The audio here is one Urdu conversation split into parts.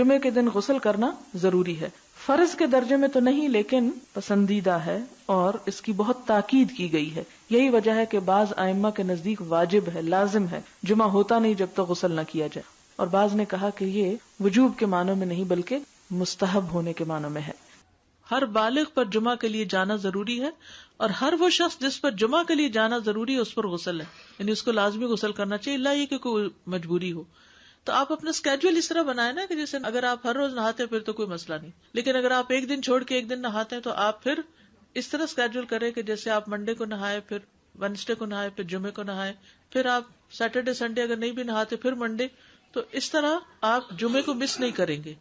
جمعے کے دن غسل کرنا ضروری ہے. فرض کے درجے میں تو نہیں لیکن پسندیدہ ہے اور اس کی بہت تاکید کی گئی ہے. یہی وجہ ہے کہ بعض ائمہ کے نزدیک واجب ہے، لازم ہے، جمعہ ہوتا نہیں جب تک غسل نہ کیا جائے. اور بعض نے کہا کہ یہ وجوب کے معنوں میں نہیں بلکہ مستحب ہونے کے معنوں میں ہے. ہر بالغ پر جمعہ کے لیے جانا ضروری ہے اور ہر وہ شخص جس پر جمعہ کے لیے جانا ضروری ہے اس پر غسل ہے، یعنی اس کو لازمی غسل کرنا چاہیے، الا یہ کہ کوئی مجبوری ہو. تو آپ اپنا اسکیجول اس طرح بنائیں نا کہ جیسے اگر آپ ہر روز نہاتے ہیں پھر تو کوئی مسئلہ نہیں، لیکن اگر آپ ایک دن چھوڑ کے ایک دن نہاتے ہیں تو آپ پھر اس طرح اسکیجول کریں کہ جیسے آپ منڈے کو نہائے، پھر وینسڈے کو نہائے، پھر جمعے کو نہائے، پھر آپ سیٹرڈے سنڈے اگر نہیں بھی نہاتے پھر منڈے. تو اس طرح آپ جمعے کو مس نہیں کریں گے.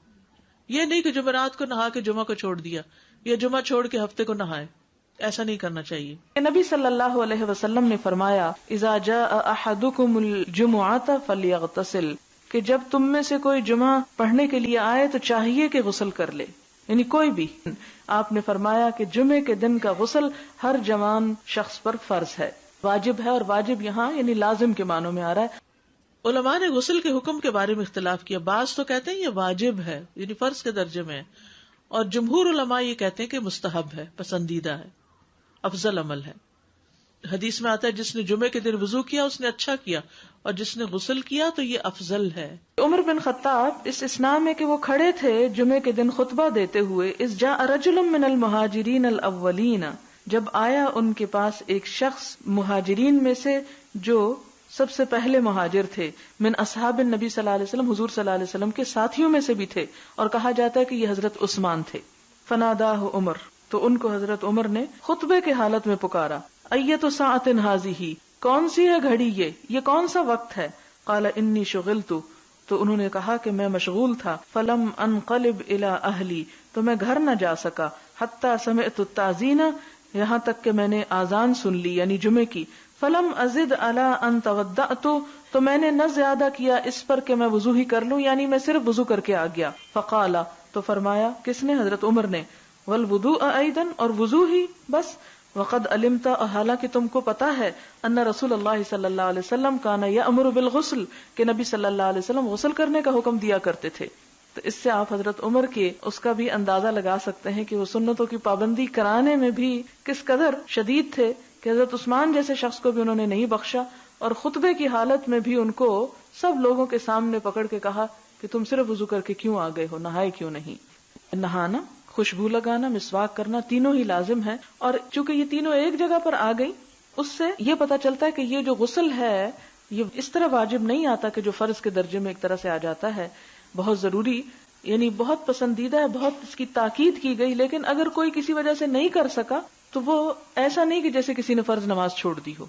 یہ نہیں کہ جمعرات کو نہا کے جمعہ کو چھوڑ دیا یا جمعہ چھوڑ کے ہفتے کو نہائے، ایسا نہیں کرنا چاہیے. نبی صلی اللہ علیہ وسلم نے فرمایا اذا جاء احدکم الجمعۃ فلیغتسل، کہ جب تم میں سے کوئی جمعہ پڑھنے کے لیے آئے تو چاہیے کہ غسل کر لے، یعنی کوئی بھی. آپ نے فرمایا کہ جمعے کے دن کا غسل ہر جوان شخص پر فرض ہے، واجب ہے، اور واجب یہاں یعنی لازم کے معنوں میں آ رہا ہے. علماء نے غسل کے حکم کے بارے میں اختلاف کیا. بعض تو کہتے ہیں یہ واجب ہے یعنی فرض کے درجے میں ہے، اور جمہور علماء یہ کہتے ہیں کہ مستحب ہے، پسندیدہ ہے، افضل عمل ہے. حدیث میں آتا ہے جس نے جمعے کے دن وضو کیا اس نے اچھا کیا، اور جس نے غسل کیا تو یہ افضل ہے. عمر بن خطاب اس اسنا میں کہ وہ کھڑے تھے جمعے کے دن خطبہ دیتے ہوئے، اذ جاء رجل من المہاجرین الاولین، جب آیا ان کے پاس ایک شخص مہاجرین میں سے جو سب سے پہلے مہاجر تھے، من اصحاب النبی صلی اللہ علیہ وسلم، حضور صلی اللہ علیہ وسلم کے ساتھیوں میں سے بھی تھے، اور کہا جاتا ہے کہ یہ حضرت عثمان تھے. فناداہ عمر، تو ان کو حضرت عمر نے خطبے کے حالت میں پکارا. ایت ساعۃ ھذہ، کون سی ہے گھڑی یہ کون سا وقت ہے؟ قال انی شغلت، تو انہوں نے کہا کہ میں مشغول تھا. فلم انقلب الی اہلی، تو میں گھر نہ جا سکا. حتی سمعت التاذین، یہاں تک کہ میں نے آذان سن لی یعنی جمعے کی. فلم ازد علی ان توضأت، تو میں نے نہ زیادہ کیا اس پر کہ میں وضو ہی کر لوں، یعنی میں صرف وضو کر کے آ گیا. فقال، تو فرمایا کس نے؟ حضرت عمر نے. والوضوء ایضا، اور وضو ہی بس. وقد علمت، حالانکہ تم کو پتا ہے، ان رسول اللہ صلی اللہ علیہ وسلم کان یأمر بالغسل، کہ نبی صلی اللہ علیہ وسلم غسل کرنے کا حکم دیا کرتے تھے. تو اس سے آپ حضرت عمر کے اس کا بھی اندازہ لگا سکتے ہیں کہ وہ سنتوں کی پابندی کرانے میں بھی کس قدر شدید تھے، کہ حضرت عثمان جیسے شخص کو بھی انہوں نے نہیں بخشا، اور خطبے کی حالت میں بھی ان کو سب لوگوں کے سامنے پکڑ کے کہا کہ تم صرف وضو کر کے کیوں آ گئے ہو، نہائے کیوں نہیں. نہانا، خوشبو لگانا، مسواک کرنا، تینوں ہی لازم ہے. اور چونکہ یہ تینوں ایک جگہ پر آ گئی، اس سے یہ پتا چلتا ہے کہ یہ جو غسل ہے یہ اس طرح واجب نہیں آتا کہ جو فرض کے درجے میں ایک طرح سے آ جاتا ہے، بہت ضروری، یعنی بہت پسندیدہ ہے، بہت اس کی تاکید کی گئی. لیکن اگر کوئی کسی وجہ سے نہیں کر سکا تو وہ ایسا نہیں کہ جیسے کسی نے فرض نماز چھوڑ دی ہو.